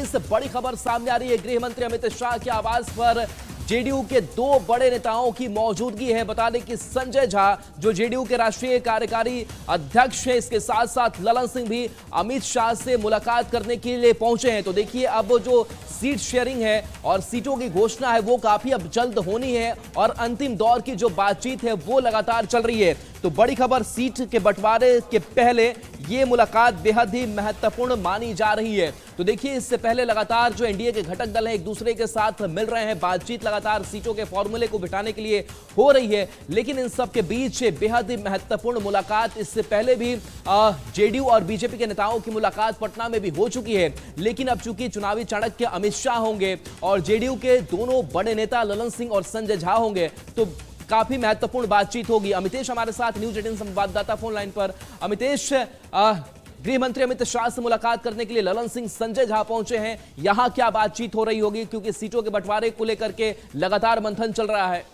से बड़ी खबर सामने आ रही है। गृह मंत्री अमित शाह के आवास पर जेडीयू के दो बड़े नेताओं की मौजूदगी है। बता दें कि संजय झा जो जेडीयू के राष्ट्रीय कार्यकारी अध्यक्ष हैं, इसके साथ साथ ललन सिंह भी अमित शाह से मुलाकात करने के लिए पहुंचे हैं। तो देखिए अब जो सीट शेयरिंग है और सीटों की घोषणा है वो काफी अब जल्द होनी है और अंतिम दौर की जो बातचीत है वो लगातार चल रही है। तो बड़ी खबर, सीट के बंटवारे के पहले ये मुलाकात बेहद ही महत्वपूर्ण मानी जा रही है। तो देखिए इससे पहले लगातार जो एनडीए के घटक दल हैं एक दूसरे के साथ मिल रहे हैं, बातचीत लगातार सीटों के फॉर्मूले को बिठाने के लिए हो रही है। लेकिन इन सब के बीच बेहद ही महत्वपूर्ण मुलाकात इससे पहले भी जेडीयू और बीजेपी के नेताओं की मुलाकात पटना में भी हो चुकी है। लेकिन अब चूंकि चुनावी चाणक्य अमित शाह होंगे और जेडीयू के दोनों बड़े नेता ललन सिंह और संजय झा होंगे तो काफी महत्वपूर्ण बातचीत होगी। अमितेश हमारे साथ न्यूज 18 संवाददाता फोन लाइन पर। अमितेश, गृह मंत्री अमित शाह से मुलाकात करने के लिए ललन सिंह संजय झा पहुंचे हैं, यहां क्या बातचीत हो रही होगी, क्योंकि सीटों के बंटवारे को लेकर के लगातार मंथन चल रहा है।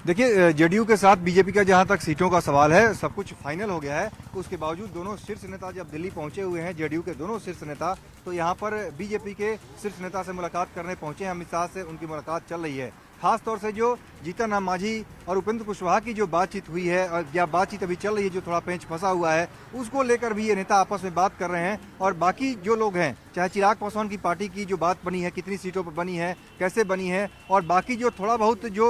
देखिए, जेडीयू के साथ बीजेपी का जहां तक सीटों का सवाल है सब कुछ फाइनल हो गया है। उसके बावजूद दोनों शीर्ष नेता जब दिल्ली पहुंचे हुए हैं, जेडीयू के दोनों शीर्ष नेता, तो यहां पर बीजेपी के शीर्ष नेता से मुलाकात करने पहुंचे हैं। अमित शाह से उनकी मुलाकात चल रही है। खास तौर से जो जीतन राम मांझी और उपेंद्र कुशवाहा की जो बातचीत हुई है और या बातचीत अभी चल रही है, जो थोड़ा पेंच फंसा हुआ है, उसको लेकर भी ये नेता आपस में बात कर रहे हैं। और बाकी जो लोग हैं, चाहे चिराग पासवान की पार्टी की जो बात बनी है, कितनी सीटों पर बनी है, कैसे बनी है, और बाकी जो थोड़ा बहुत जो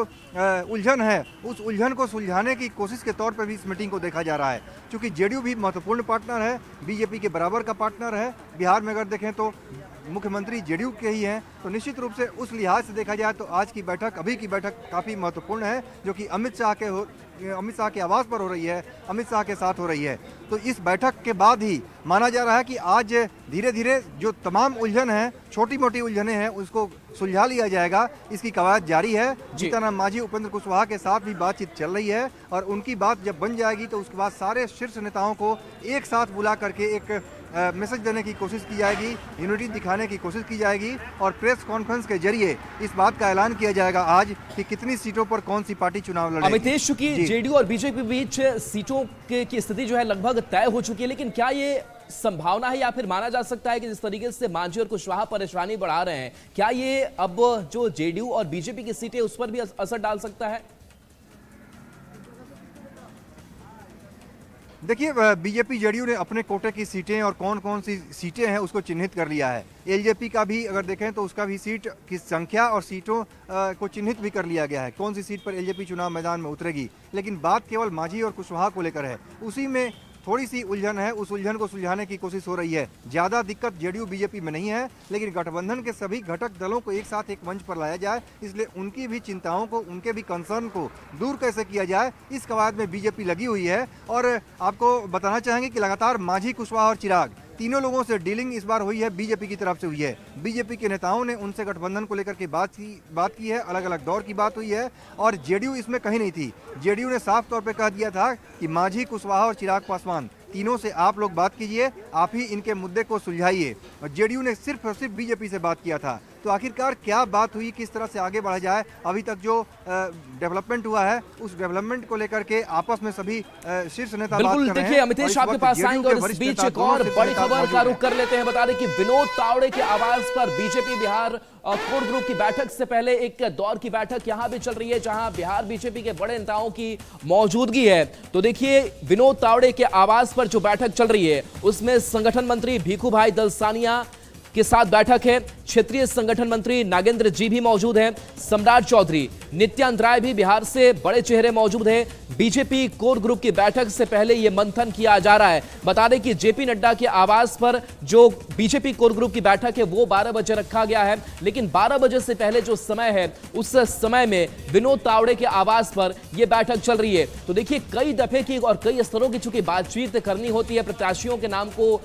उलझन है, उस उलझन को सुलझाने की कोशिश के तौर पर भी इस मीटिंग को देखा जा रहा है। क्योंकि जेडीयू भी महत्वपूर्ण पार्टनर है, बीजेपी के बराबर का पार्टनर है। बिहार में अगर देखें तो मुख्यमंत्री जेडीयू के ही हैं, तो निश्चित रूप से उस लिहाज से देखा जाए तो आज की बैठक, अभी की बैठक काफ़ी महत्वपूर्ण है, जो कि अमित शाह के आवास पर हो रही है, अमित शाह के साथ हो रही है। तो इस बैठक के बाद ही माना जा रहा है कि आज धीरे धीरे जो तमाम उलझन है, छोटी मोटी उलझनें हैं, उसको सुलझा लिया जाएगा। इसकी कवायद जारी है। जीतन राम मांझी, उपेंद्र कुशवाहा के साथ भी बातचीत चल रही है और उनकी बात जब बन जाएगी तो उसके बाद सारे शीर्ष नेताओं को एक साथ बुला करके एक मैसेज देने की कोशिश की जाएगी, यूनिटी दिखाने की कोशिश की जाएगी और प्रेस कॉन्फ्रेंस के जरिए इस बात का ऐलान किया जाएगा आज कि कितनी सीटों पर कौन सी पार्टी चुनाव लड़ेगी। अमितेश, चूंकि जेडीयू और बीजेपी के बीच सीटों की स्थिति जो है लगभग तय हो चुकी है, लेकिन क्या ये संभावना है या फिर माना जा सकता है कि जिस तरीके से मांझी और कुशवाहा परेशानी बढ़ा रहे हैं, क्या ये अब जो जेडीयू और बीजेपी की सीटें उस पर भी असर डाल सकता है? देखिए, बीजेपी जेडीयू ने अपने कोटे की सीटें और कौन कौन सी सीटें हैं उसको चिन्हित कर लिया है। एलजेपी का भी अगर देखें तो उसका भी सीट की संख्या और सीटों को चिन्हित भी कर लिया गया है, कौन सी सीट पर एलजेपी चुनाव मैदान में उतरेगी। लेकिन बात केवल मांझी और कुशवाहा को लेकर है, उसी में थोड़ी सी उलझन है, उस उलझन को सुलझाने की कोशिश हो रही है। ज़्यादा दिक्कत जेडीयू बीजेपी में नहीं है, लेकिन गठबंधन के सभी घटक दलों को एक साथ एक मंच पर लाया जाए, इसलिए उनकी भी चिंताओं को, उनके भी कंसर्न को दूर कैसे किया जाए, इस कवायद में बीजेपी लगी हुई है। और आपको बताना चाहेंगे कि लगातार मांझी, कुशवाहा और चिराग तीनों लोगों से डीलिंग इस बार हुई है, बीजेपी की तरफ से हुई है। बीजेपी के नेताओं ने उनसे गठबंधन को लेकर के बात की है, अलग अलग दौर की बात हुई है और जेडीयू इसमें कहीं नहीं थी। जेडीयू ने साफ तौर पे कह दिया था कि मांझी, कुशवाहा और चिराग पासवान तीनों से आप लोग बात कीजिए, आप ही इनके मुद्दे को सुलझाइए। और जेडीयू ने सिर्फ और सिर्फ बीजेपी से बात किया था। तो आखिरकार क्या बात हुई, किस तरह से आगे बढ़ा जाए, अभी तक जो डेवलपमेंट हुआ है उस डेवलपमेंट को लेकर के आपस में सभी शीर्ष नेता बात कर रहे हैं। देखिए अमितेश, आपके पास आएंगे और इस बीच एक और बड़ी खबर का रुख कर लेते हैं। बता दें कि विनोद तावड़े के आवास पर बीजेपी बिहार कोर ग्रुप की बैठक से पहले एक दौर की बैठक यहां भी चल रही है, जहां बिहार बीजेपी के बड़े नेताओं की मौजूदगी है। तो देखिए विनोद तावड़े के आवास पर जो बैठक चल रही है उसमें संगठन मंत्री भीखू भाई दलसानिया के साथ बैठक है, क्षेत्रीय संगठन मंत्री नागेंद्र जी भी मौजूद हैं, सम्राट चौधरी, नित्यानंद राय भी बिहार से बड़े चेहरे मौजूद हैं। बीजेपी कोर ग्रुप की बैठक से पहले यह मंथन किया जा रहा है। बता दें कि जेपी नड्डा के आवास पर जो बीजेपी कोर ग्रुप की बैठक है वो 12 बजे रखा गया है, लेकिन 12 बजे से पहले जो समय है उस समय में विनोद तावड़े के आवास पर यह बैठक चल रही है। तो देखिए कई दफे की और कई स्तरों की चूंकि बातचीत करनी होती है प्रत्याशियों के नाम को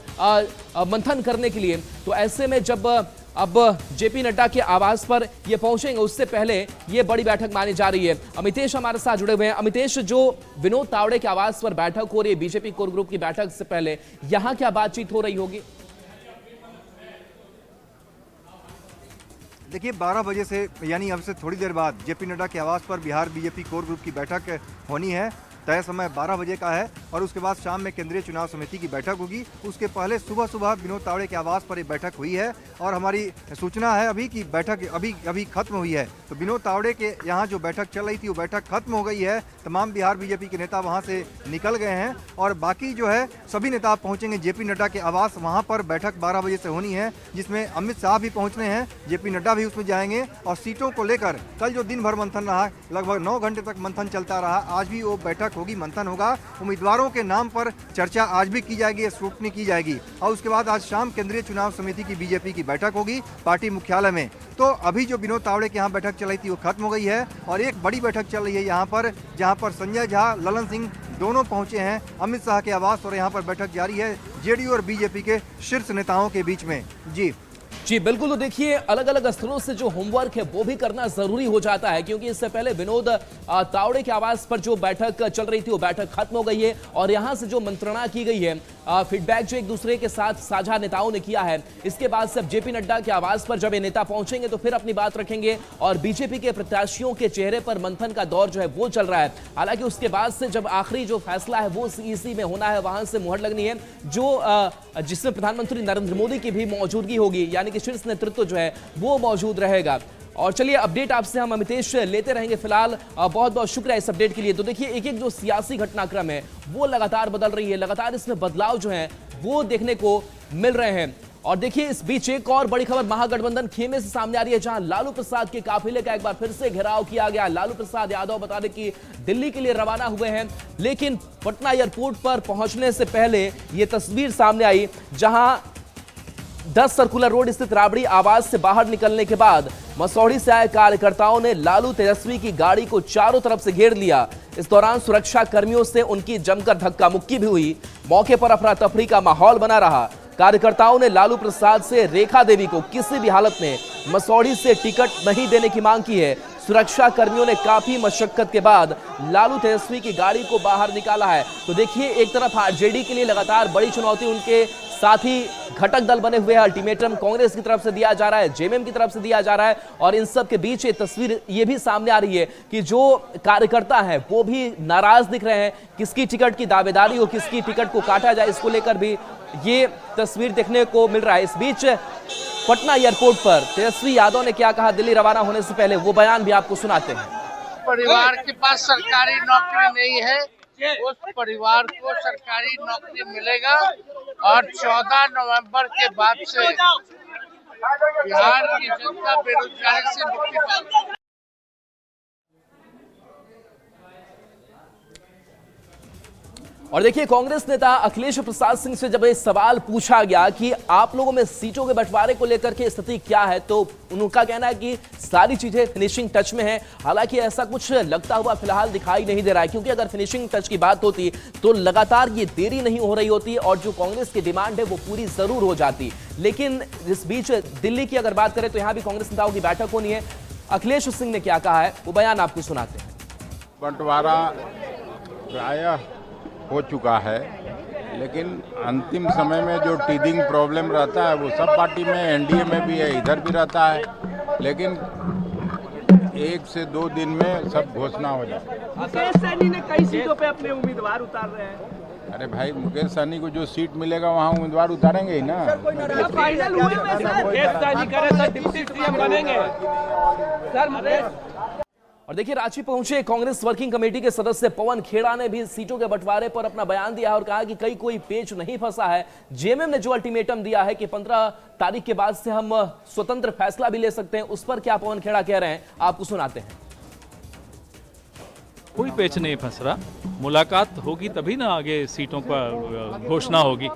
मंथन करने के लिए, तो ऐसे में जब अब जेपी नड्डा के आवास पर ये पहुंचेंगे उससे पहले ये बड़ी बैठक मानी जा रही है। अमितेश हमारे साथ जुड़े हुए हैं। अमितेश, जो विनोद तावड़े के आवास पर बैठक हो रही है बीजेपी कोर ग्रुप की बैठक से पहले, यहां क्या बातचीत हो रही होगी? देखिए 12 बजे से यानी अब से थोड़ी देर बाद जेपी नड्डा के आवास पर बिहार बीजेपी कोर ग्रुप की बैठक होनी है। तय समय 12 बजे का है और उसके बाद शाम में केंद्रीय चुनाव समिति की बैठक होगी। उसके पहले सुबह सुबह विनोद तावड़े के आवास पर एक बैठक हुई है और हमारी सूचना है अभी कि बैठक अभी खत्म हुई है। तो विनोद तावड़े के यहाँ जो बैठक चल रही थी वो बैठक खत्म हो गई है। तमाम बिहार बीजेपी के नेता वहाँ से निकल गए हैं और बाकी जो है सभी नेता पहुँचेंगे जेपी नड्डा के आवास। वहाँ पर बैठक 12 बजे से होनी है, जिसमें अमित शाह भी पहुँचने हैं, जेपी नड्डा भी उसमें जाएंगे। और सीटों को लेकर कल जो दिन भर मंथन रहा, लगभग 9 घंटे तक मंथन चलता रहा, आज भी वो बैठक होगी, मंथन होगा। उम्मीदवारों के नाम पर चर्चा आज भी की जाएगी, स्क्रूटनी की जाएगी और उसके बाद आज शाम केंद्रीय चुनाव समिति की बीजेपी की बैठक होगी पार्टी मुख्यालय में। तो अभी जो विनोद तावड़े के यहाँ बैठक चल रही थी वो खत्म हो गई है और एक बड़ी बैठक चल रही है यहाँ पर, जहाँ पर संजय झा, ललन सिंह दोनों पहुंचे हैं अमित शाह के आवास और यहाँ पर बैठक जारी है जेडीयू और बीजेपी के शीर्ष नेताओं के बीच में। जी बिल्कुल। तो देखिए, अलग अलग स्तरों से जो होमवर्क है वो भी करना जरूरी हो जाता है, क्योंकि इससे पहले विनोद तावड़े के आवास पर जो बैठक चल रही थी वो बैठक खत्म हो गई है और यहां से जो मंत्रणा की गई है, फीडबैक जो एक दूसरे के साथ साझा नेताओं ने किया है, इसके बाद से अब जेपी नड्डा के आवास पर जब ये नेता पहुंचेंगे तो फिर अपनी बात रखेंगे और बीजेपी के प्रत्याशियों के चेहरे पर मंथन का दौर जो है वो चल रहा है। हालांकि उसके बाद से जब आखिरी जो फैसला है वो इसी में होना है, वहां से मुहर लगनी है, जो जिसमें प्रधानमंत्री नरेंद्र मोदी की भी मौजूदगी होगी, यानी कि शीर्ष नेतृत्व जो है वो मौजूद रहेगा। और चलिए अपडेट आपसे हम अमितेश लेते रहेंगे। फिलहाल बहुत बहुत शुक्रिया इस अपडेट के लिए। तो देखिए, एक एक जो सियासी घटनाक्रम है वो लगातार बदल रही है, लगातार इसमें बदलाव जो है वो देखने को मिल रहे हैं। और देखिए, इस बीच एक और बड़ी खबर महागठबंधन खेमे से सामने आ रही है, जहां लालू प्रसाद के काफिले का एक बार फिर से घेराव किया गया। लालू प्रसाद यादव बता दें कि दिल्ली के लिए रवाना हुए हैं, लेकिन पटना एयरपोर्ट पर पहुंचने से पहले यह तस्वीर सामने आई, जहां 10 सर्कुलर रोड स्थित राबड़ी आवास से बाहर निकलने के बाद मसौढ़ी से आए कार्यकर्ताओं ने लालू तेजस्वी की गाड़ी को चारों तरफ से घेर लिया। इस दौरान सुरक्षा कर्मियों से उनकी जमकर धक्का मुक्की भी हुई। मौके पर अफरा तफरी का माहौल बना रहा। कार्यकर्ताओं ने लालू प्रसाद से रेखा देवी को किसी भी हालत में मसौढ़ी से टिकट नहीं देने की मांग की है। सुरक्षा कर्मियों ने काफी मशक्कत के बाद लालू तेजस्वी की गाड़ी को बाहर निकाला है। तो देखिए, एक तरफ आरजेडी के लिए लगातार बड़ी चुनौती उनके साथ ही घटक दल बने हुए हैं, अल्टीमेटम कांग्रेस की तरफ से दिया जा रहा है, जेएमएम की तरफ से दिया जा रहा है और इन सब के बीच ये तस्वीर ये भी सामने आ रही है कि जो कार्यकर्ता हैं वो भी नाराज दिख रहे हैं। किसकी टिकट की दावेदारी हो, किसकी टिकट को काटा जाए, इसको लेकर भी ये तस्वीर देखने को मिल रहा है। इस बीच पटना एयरपोर्ट पर तेजस्वी यादव ने क्या कहा दिल्ली रवाना होने से पहले, वो बयान भी आपको सुनाते हैं। परिवार के पास सरकारी नौकरी नहीं है, उस परिवार को सरकारी नौकरी मिलेगा और 14 नवंबर के बाद से बिहार की जनता बेरोजगारी से मुक्ति पाएगी। और देखिए, कांग्रेस नेता अखिलेश प्रसाद सिंह से जब ये सवाल पूछा गया कि आप लोगों में सीटों के बंटवारे को लेकर के स्थिति क्या है, तो उनका कहना है कि सारी चीजें फिनिशिंग टच में है। हालांकि ऐसा कुछ लगता हुआ फिलहाल दिखाई नहीं दे रहा है, क्योंकि अगर फिनिशिंग टच की बात होती तो लगातार ये देरी नहीं हो रही होती और जो कांग्रेस की डिमांड है वो पूरी जरूर हो जाती। लेकिन इस बीच दिल्ली की अगर बात करें तो यहां भी कांग्रेस नेताओं की बैठक होनी है। अखिलेश सिंह ने क्या कहा है वो बयान आपको सुनाते हैं। बंटवारा प्रायः हो चुका है, लेकिन अंतिम समय में जो टीदिंग प्रॉब्लम रहता है वो सब पार्टी में, एनडीए में भी है, इधर भी रहता है, लेकिन 1 से 2 दिन में सब घोषणा हो जाए। मुकेश सहनी ने कई सीटों पे अपने उम्मीदवार उतार रहे हैं। अरे भाई, मुकेश सहनी को जो सीट मिलेगा वहाँ उम्मीदवार उतारेंगे ही ना। फाइनल हुए में मुकेश सहनी करे सर डिप्टी सीएम बनेंगे सर। और देखिए, रांची पहुंचे कांग्रेस वर्किंग कमेटी के सदस्य पवन खेड़ा ने भी सीटों के बंटवारे पर अपना बयान दिया है और कहा कि कोई पेच नहीं फंसा है। जेएमएम ने जो अल्टीमेटम दिया है कि 15 तारीख के बाद से हम स्वतंत्र फैसला भी ले सकते हैं, उस पर क्या पवन खेड़ा कह रहे हैं आपको सुनाते हैं। कोई पेच नहीं फंस रहा, मुलाकात होगी तभी ना आगे सीटों पर घोषणा होगी।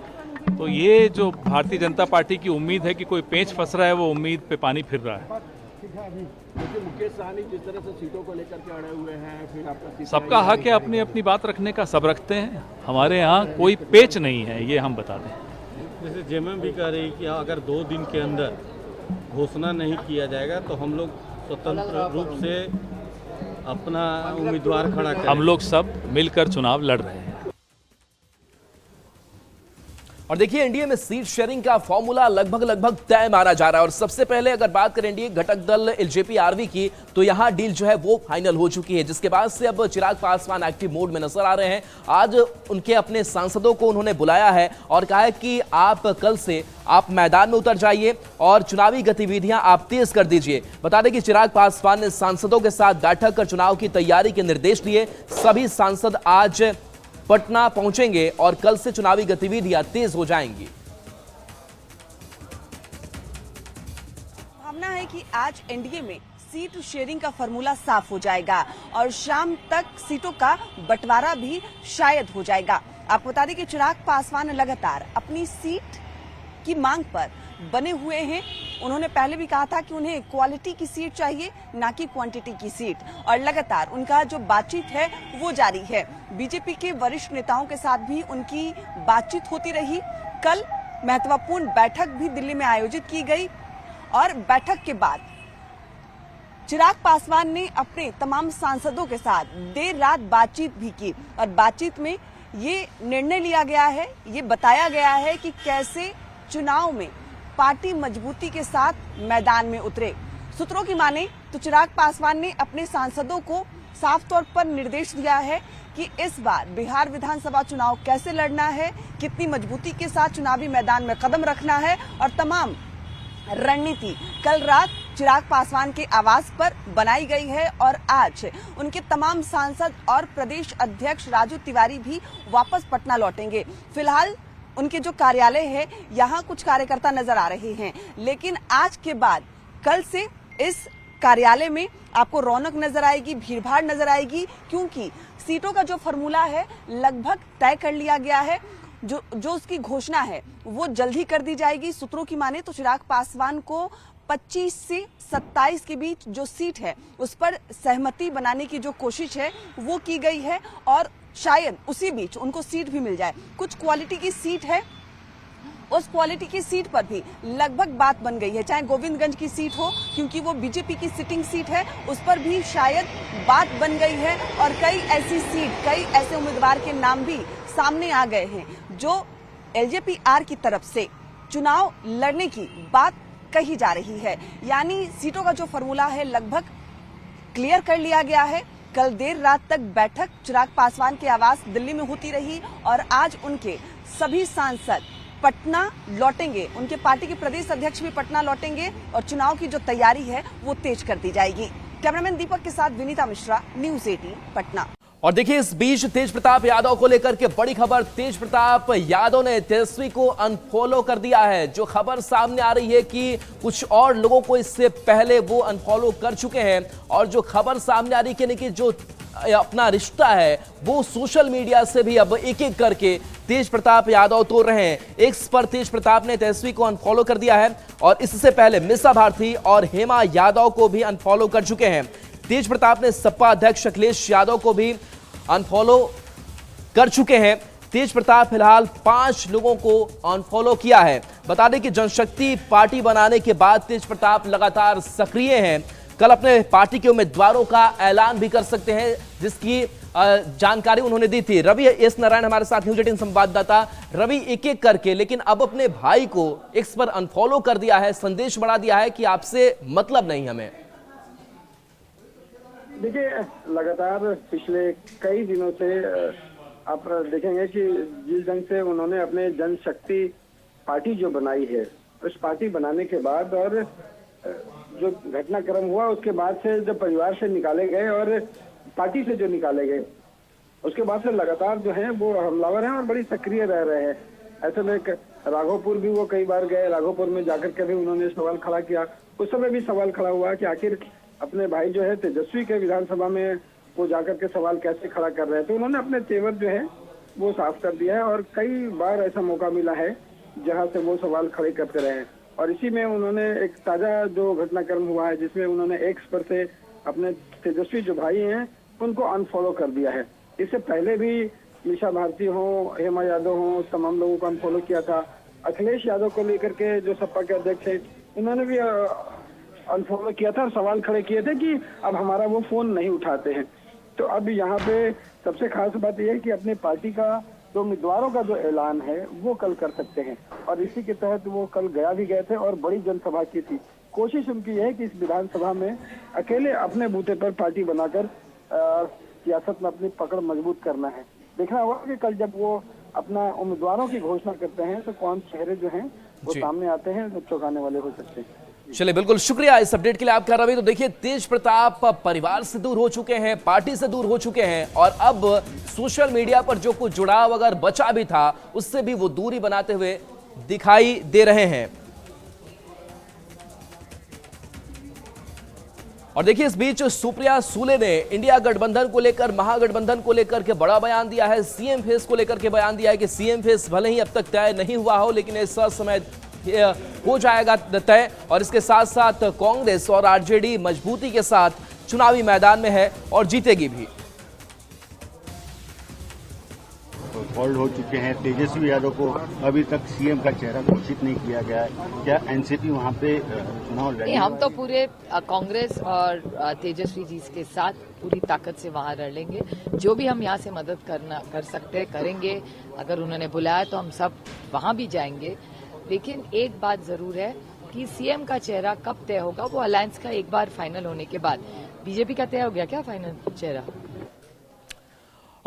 तो ये जो भारतीय जनता पार्टी की उम्मीद है कि कोई पेच फंस रहा है, वो उम्मीद पे पानी फिर रहा है। देखिए, मुकेश सहनी जिस तरह से सीटों को लेकर के अड़े हुए हैं, फिर आपका सबका हक है अपनी अपनी बात रखने का, सब रखते हैं। हमारे यहाँ कोई पेच नहीं है, ये हम बता दें। जैसे जेएमएम भी कह रही कि अगर 2 दिन के अंदर घोषणा नहीं किया जाएगा तो हम लोग स्वतंत्र रूप से अपना उम्मीदवार खड़ा करेंगे। हम लोग सब मिलकर चुनाव लड़ रहे हैं। और देखिए एनडीए में सीट शेयरिंग का फॉर्मूला लगभग तय माना जा रहा है। और सबसे पहले अगर बात करें एनडीए घटक दल एलजेपी आरवी की, तो यहां डील जो है वो फाइनल हो चुकी है, जिसके बाद से अब चिराग पासवान एक्टिव मोड में नजर आ रहे हैं। आज उनके अपने सांसदों को उन्होंने बुलाया है और कहा है कि आप कल से आप मैदान में उतर जाइए और चुनावी गतिविधियां आप तेज कर दीजिए। बता दें कि चिराग पासवान ने सांसदों के साथ बैठक कर चुनाव की तैयारी के निर्देश दिए। सभी सांसद आज पटना पहुंचेंगे और कल से चुनावी गतिविधियां तेज हो जाएंगी। भावना है कि आज एनडीए में सीट शेयरिंग का फॉर्मूला साफ हो जाएगा और शाम तक सीटों का बंटवारा भी शायद हो जाएगा। आपको बता दें कि चिराग पासवान लगातार अपनी सीट की मांग पर बने हुए हैं। उन्होंने पहले भी कहा था कि उन्हें क्वालिटी की सीट चाहिए, ना कि क्वांटिटी की सीट, और लगातार उनका जो बातचीत है वो जारी है। बीजेपी के वरिष्ठ नेताओं के साथ भी उनकी बातचीत होती रही। कल महत्वपूर्ण बैठक भी दिल्ली में आयोजित की गई और बैठक के बाद चिराग पासवान ने अपने तमाम सांसदों के साथ देर रात बातचीत भी की और बातचीत में ये निर्णय लिया गया है, ये बताया गया है कि कैसे चुनाव में पार्टी मजबूती के साथ मैदान में उतरे। सूत्रों की माने तो चिराग पासवान ने अपने सांसदों को साफ तौर पर निर्देश दिया है कि इस बार बिहार विधानसभा चुनाव कैसे लड़ना है, कितनी मजबूती के साथ चुनावी मैदान में कदम रखना है और तमाम रणनीति कल रात चिराग पासवान के आवास पर बनाई गई है। और आज उनके तमाम सांसद और प्रदेश अध्यक्ष राजू तिवारी भी वापस पटना लौटेंगे। फिलहाल उनके जो कार्यालय है यहाँ कुछ कार्यकर्ता नजर आ रहे हैं, लेकिन आज के बाद कल से इस कार्यालय में आपको रौनक नजर आएगी, भीड़भाड़ नजर आएगी, क्योंकि सीटों का जो फॉर्मूला है लगभग तय कर लिया गया है। जो उसकी घोषणा है वो जल्द ही कर दी जाएगी। सूत्रों की माने तो चिराग पासवान को 25 से 27 के बीच जो सीट है उस पर सहमति बनाने की जो कोशिश है वो की गई है और शायद उसी बीच उनको सीट भी मिल जाए। कुछ क्वालिटी की सीट है, उस क्वालिटी की सीट पर भी लगभग बात बन गई है, चाहे गोविंदगंज की सीट हो क्योंकि वो बीजेपी की सिटिंग सीट है, उस पर भी शायद बात बन गई है। और कई ऐसी सीट, कई ऐसे उम्मीदवार के नाम भी सामने आ गए हैं जो एलजेपी आर की तरफ से चुनाव लड़ने की बात कही जा रही है। यानी सीटों का जो फॉर्मूला है लगभग क्लियर कर लिया गया है। कल देर रात तक बैठक चिराग पासवान के आवास दिल्ली में होती रही और आज उनके सभी सांसद पटना लौटेंगे। उनके पार्टी के प्रदेश अध्यक्ष भी पटना लौटेंगे और चुनाव की जो तैयारी है वो तेज कर दी जाएगी। कैमरामैन दीपक के साथ विनीता मिश्रा, न्यूज़ 18 पटना। और देखिए इस बीच तेज प्रताप यादव को लेकर के बड़ी खबर। तेज प्रताप यादव ने तेजस्वी को अनफॉलो कर दिया है। जो खबर सामने आ रही है कि कुछ और लोगों को इससे पहले वो अनफॉलो कर चुके हैं और जो खबर सामने आ रही है कि जो अपना रिश्ता है वो सोशल मीडिया से भी अब एक एक करके तेज प्रताप यादव तोड़ रहे हैं। एक्स पर तेज प्रताप ने तेजस्वी को अनफॉलो कर दिया है और इससे पहले मिसा भारती और हेमा यादव को भी अनफॉलो कर चुके हैं। तेज प्रताप ने सपा अध्यक्ष अखिलेश यादव को भी अनफॉलो कर चुके हैं। तेज प्रताप फिलहाल 5 लोगों को अनफॉलो किया है। बता दें कि जनशक्ति पार्टी बनाने के बाद तेज प्रताप लगातार सक्रिय हैं। कल अपने पार्टी के उम्मीदवारों का ऐलान भी कर सकते हैं, जिसकी जानकारी उन्होंने दी थी। रवि एस नारायण हमारे साथ न्यूज़ 18 संवाददाता। रवि, एक एक करके लेकिन अब अपने भाई को एक्स पर अनफॉलो कर दिया है, संदेश बढ़ा दिया है कि आपसे मतलब नहीं हमें। देखिए, लगातार पिछले कई दिनों से आप देखेंगे कि जिस ढंग से उन्होंने अपने जनशक्ति पार्टी जो बनाई है, उस पार्टी बनाने के बाद और जो घटनाक्रम हुआ उसके बाद से जब परिवार से निकाले गए और पार्टी से जो निकाले गए, उसके बाद से लगातार जो है वो हमलावर हैं और बड़ी सक्रिय रह रहे हैं। ऐसे में राघोपुर भी वो कई बार गए, राघोपुर में जाकर के भी उन्होंने सवाल खड़ा किया। उस समय भी सवाल खड़ा हुआ कि आखिर अपने भाई जो है तेजस्वी के विधानसभा में वो जाकर के सवाल कैसे खड़ा कर रहे हैं। तो उन्होंने अपने तेवर जो है वो साफ कर दिया है और कई बार ऐसा मौका मिला है जहां से वो सवाल खड़े करते रहे। और इसी में उन्होंने एक ताजा जो घटनाक्रम हुआ है जिसमें उन्होंने एक्स पर से अपने तेजस्वी जो भाई हैं उनको अनफॉलो कर दिया है। इससे पहले भी मिसा भारती हो, हेमा यादव हो, तमाम लोगों को अनफॉलो किया था। अखिलेश यादव को लेकर के जो सपा के अध्यक्ष है उन्होंने भी अनफॉलो किया था और सवाल खड़े किए थे कि अब हमारा वो फोन नहीं उठाते हैं। तो अब यहाँ पे सबसे खास बात यह है कि अपने पार्टी का तो उम्मीदवारों का जो ऐलान है वो कल कर सकते हैं। और इसी के तहत वो कल गया भी गए थे और बड़ी जनसभा की थी। कोशिश उनकी है कि इस विधानसभा में अकेले अपने बूते पर पार्टी बनाकर सियासत में अपनी पकड़ मजबूत करना है। देखना होगा कि कल जब वो अपना उम्मीदवारों की घोषणा करते हैं तो कौन चेहरे जो हैं वो सामने आते हैं जो चौंकाने वाले हो सकते हैं। चलिए, बिल्कुल शुक्रिया इस अपडेट के लिए आपका रवि। तो देखिए, तेज प्रताप परिवार से दूर हो चुके हैं, पार्टी से दूर हो चुके हैं और अब सोशल मीडिया पर जो कुछ जुड़ाव अगर बचा भी था उससे भी वो दूरी बनाते हुए दिखाई दे रहे हैं। और देखिए, इस बीच सुप्रिया सुले ने इंडिया गठबंधन को लेकर, महागठबंधन को लेकर के बड़ा बयान दिया है। सीएम फेस को लेकर के बयान दिया है कि सीएम फेस भले ही अब तक तय नहीं हुआ हो लेकिन इस समय हो जाएगा तय। और इसके साथ साथ कांग्रेस और आरजेडी मजबूती के साथ चुनावी मैदान में है और जीतेगी भी। फोल्ड हो चुके हैं। तेजस्वी यादव को अभी तक सीएम का चेहरा घोषित नहीं किया गया है। क्या एनसीपी वहां पे चुनाव लड़ेगी? हम तो पूरे कांग्रेस और तेजस्वी जी के साथ पूरी ताकत से वहां लड़ेंगे। जो भी हम यहाँ से मदद कर सकते हैं करेंगे। अगर उन्होंने बुलाया तो हम सब वहां भी जाएंगे। लेकिन एक बात जरूर है कि सीएम का चेहरा कब तय होगा वो अलायंस का एक बार फाइनल होने के बाद। बीजेपी का तय हो गया क्या फाइनल चेहरा?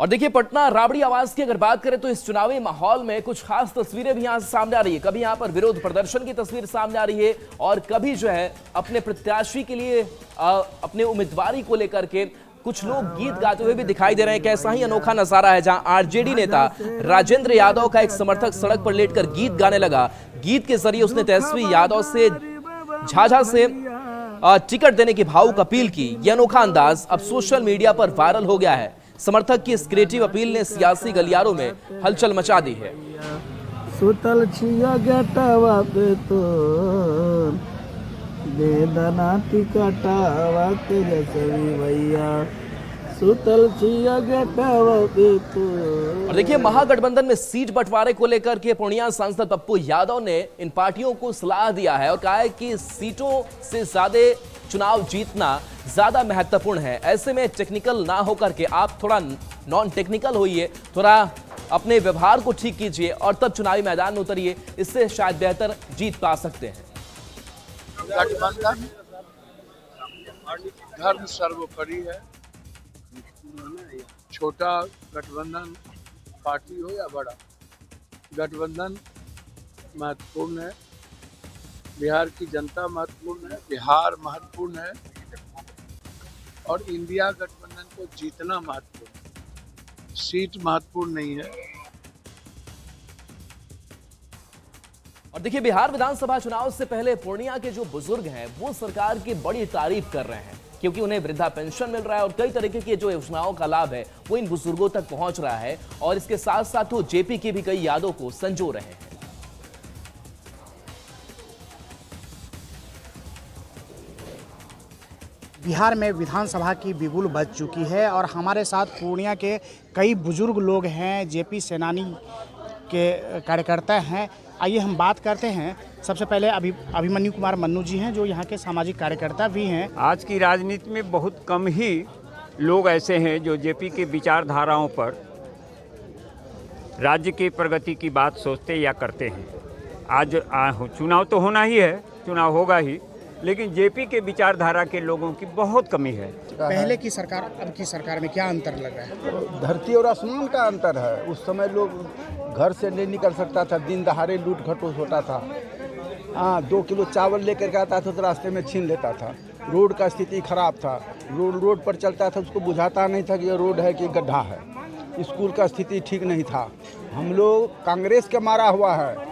और देखिए, पटना राबड़ी आवाज की अगर बात करें तो इस चुनावी माहौल में कुछ खास तस्वीरें भी यहां से सामने आ रही है। कभी यहां पर विरोध प्रदर्शन की तस्वीर सामने आ रही है और कभी जो है अपने प्रत्याशी के लिए अपने उम्मीदवारी को लेकर के कुछ लोग गीत गाते हुए भी दिखाई दे रहे हैं। कैसा ही अनोखा नजारा है जहां आरजेडी नेता राजेंद्र यादव का एक समर्थक सड़क पर लेटकर गीत गाने लगा। गीत के जरिए उसने तेजस्वी यादव से झाझा से टिकट देने की भावुक अपील की। यह अनोखा अंदाज अब सोशल मीडिया पर वायरल हो गया है। समर्थक की इस क्रिएटिव अपील ने सियासी गलियारों में हलचल मचा दी है। सुतल छिया गेटवा पे तो बेदना टिकटावा तेजस्वी भैया सुतल छिया गेटवा पे तो। और देखिए, महागठबंधन में सीट बंटवारे को लेकर के पूर्णिया सांसद पप्पू यादव ने इन पार्टियों को सलाह दिया है और कहा है कि सीटों से ज्यादा चुनाव जीतना ज्यादा महत्वपूर्ण है। ऐसे में टेक्निकल ना होकर के आप थोड़ा नॉन टेक्निकल होइए, थोड़ा अपने व्यवहार को ठीक कीजिए और तब चुनावी मैदान में उतरिए। इससे शायद बेहतर जीत पा सकते हैं। गठबंधन धर्म सर्वोपरि है। छोटा गठबंधन पार्टी हो या बड़ा, गठबंधन महत्वपूर्ण है। बिहार की जनता महत्वपूर्ण है, बिहार महत्वपूर्ण है और इंडिया गठबंधन को जीतना महत्वपूर्ण है। सीट महत्वपूर्ण नहीं है। और देखिए, बिहार विधानसभा चुनाव से पहले पूर्णिया के जो बुजुर्ग हैं वो सरकार की बड़ी तारीफ कर रहे हैं क्योंकि उन्हें वृद्धा पेंशन मिल रहा है और कई तरीके के जो योजनाओं का लाभ है वो इन बुजुर्गों तक पहुंच रहा है। और इसके साथ साथ वो जेपी की भी कई यादों को संजो रहे हैं। बिहार में विधानसभा की बिगुल बज चुकी है और हमारे साथ पूर्णिया के कई बुजुर्ग लोग हैं, जेपी सेनानी के कार्यकर्ता हैं। आइए हम बात करते हैं। सबसे पहले अभिमन्यु कुमार मन्नू जी हैं जो यहाँ के सामाजिक कार्यकर्ता भी हैं। आज की राजनीति में बहुत कम ही लोग ऐसे हैं जो जेपी के विचारधाराओं पर राज्य की प्रगति की बात सोचते या करते हैं। आज चुनाव तो होना ही है, चुनाव होगा ही, लेकिन जेपी के विचारधारा के लोगों की बहुत कमी है। पहले की सरकार अब की सरकार में क्या अंतर लग रहा है? धरती और आसमान का अंतर है। उस समय लोग घर से नहीं निकल सकता था, दिन दहाड़े लूट खटोस होता था। 2 किलो चावल लेकर के आता था तो रास्ते में छीन लेता था। रोड का स्थिति खराब था। रोड पर चलता था उसको बुझाता नहीं था कि ये रोड है कि गड्ढा है। स्कूल का स्थिति ठीक नहीं था। हम लोग कांग्रेस के मारा हुआ है।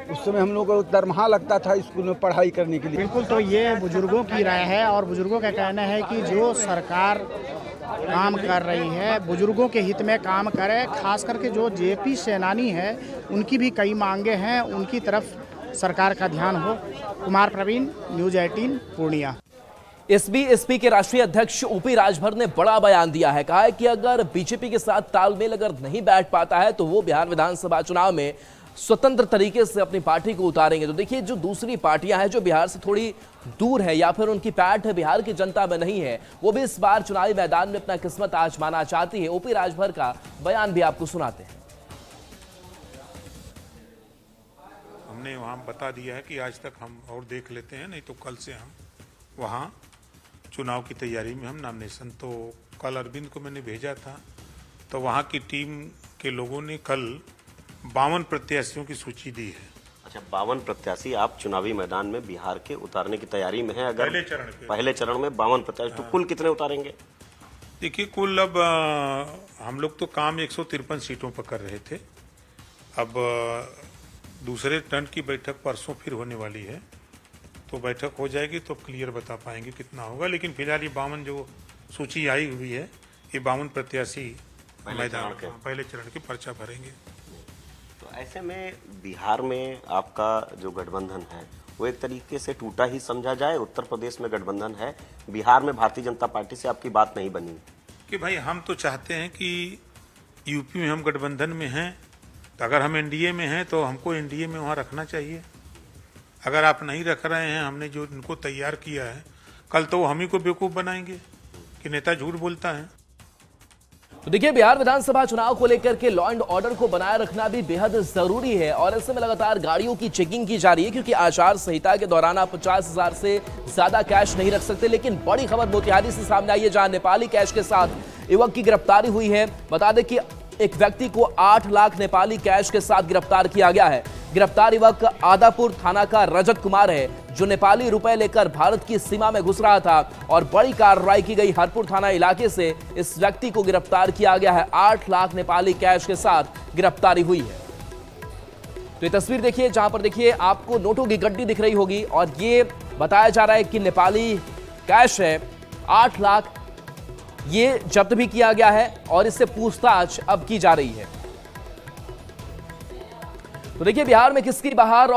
उस समय हम लोग को दरमाहा लगता था स्कूल में पढ़ाई करने के लिए। बिल्कुल, तो ये बुजुर्गों की राय है और बुजुर्गों का कहना है कि जो सरकार काम कर रही है बुजुर्गों के हित में काम करे। खास करके जो जेपी सेनानी है उनकी भी कई मांगे हैं, उनकी तरफ सरकार का ध्यान हो। कुमार प्रवीण, न्यूज़ 18 पूर्णिया। एसपी के राष्ट्रीय अध्यक्ष ओपी राजभर ने बड़ा बयान दिया है। कहा है कि अगर बीजेपी के साथ तालमेल अगर नहीं बैठ पाता है तो वो बिहार विधानसभा चुनाव में स्वतंत्र तरीके से अपनी पार्टी को उतारेंगे। तो देखिए, जो दूसरी पार्टियां हैं जो बिहार से थोड़ी दूर है या फिर उनकी पैठ बिहार की जनता में नहीं है, वो भी इस बार चुनावी मैदान में अपना किस्मत आजमाना चाहती है। ओपी राजभर का बयान भी आपको सुनाते हैं। हमने वहाँ बता दिया है कि आज तक हम और देख लेते हैं, नहीं तो कल से हम वहाँ चुनाव की तैयारी में हम नामिनेशन, तो कल अरविंद को मैंने भेजा था, तो वहाँ की टीम के लोगों ने कल 52 प्रत्याशियों की सूची दी है। अच्छा, 52 प्रत्याशी आप चुनावी मैदान में बिहार के उतारने की तैयारी में है। अगर पहले चरण में 52 प्रत्याशी, तो कुल कितने उतारेंगे? देखिए, कुल अब हम लोग तो काम 153 सीटों पर कर रहे थे। अब दूसरे टर्न की बैठक परसों फिर होने वाली है, तो बैठक हो जाएगी तो क्लियर बता पाएंगे कितना होगा। लेकिन फिलहाल ये 52 जो सूची आई हुई है, ये 52 प्रत्याशी मैदान पहले चरण के पर्चा भरेंगे। तो ऐसे में बिहार में आपका जो गठबंधन है वो एक तरीके से टूटा ही समझा जाए। उत्तर प्रदेश में गठबंधन है, बिहार में भारतीय जनता पार्टी से आपकी बात नहीं बनी कि भाई हम तो चाहते हैं कि यूपी में हम गठबंधन में हैं, तो अगर हम एनडीए में हैं तो हमको एनडीए में वहाँ रखना चाहिए। अगर आप नहीं रख रहे हैं, हमने जो इनको तैयार किया है, कल तो हम ही को बेवकूफ़ बनाएंगे कि नेता झूठ बोलता है। तो देखिए, बिहार विधानसभा चुनाव को लेकर के लॉ एंड ऑर्डर को बनाए रखना भी बेहद जरूरी है और ऐसे में लगातार गाड़ियों की चेकिंग की जा रही है, क्योंकि आचार संहिता के दौरान आप 50,000 से ज्यादा कैश नहीं रख सकते। लेकिन बड़ी खबर मोतिहारी से सामने आई है, जहां नेपाली कैश के साथ युवक की गिरफ्तारी हुई है। बता दें कि एक व्यक्ति को 8 लाख नेपाली कैश के साथ गिरफ्तार किया गया है। गिरफ्तार युवक आदापुर थाना का रजत कुमार है, जो नेपाली रुपए लेकर भारत की सीमा में घुस रहा था और बड़ी कार्रवाई की गई। हरपुर थाना इलाके से इस व्यक्ति को गिरफ्तार किया गया है। 8 लाख नेपाली कैश के साथ गिरफ्तारी हुई है। तो ये तस्वीर देखिए, जहां पर देखिए आपको नोटों की गड्डी दिख रही होगी और ये बताया जा रहा है कि नेपाली कैश है 8 लाख, ये जब्त भी किया गया है और इससे पूछताछ अब की जा रही है। तो देखिए, बिहार में किसकी बहार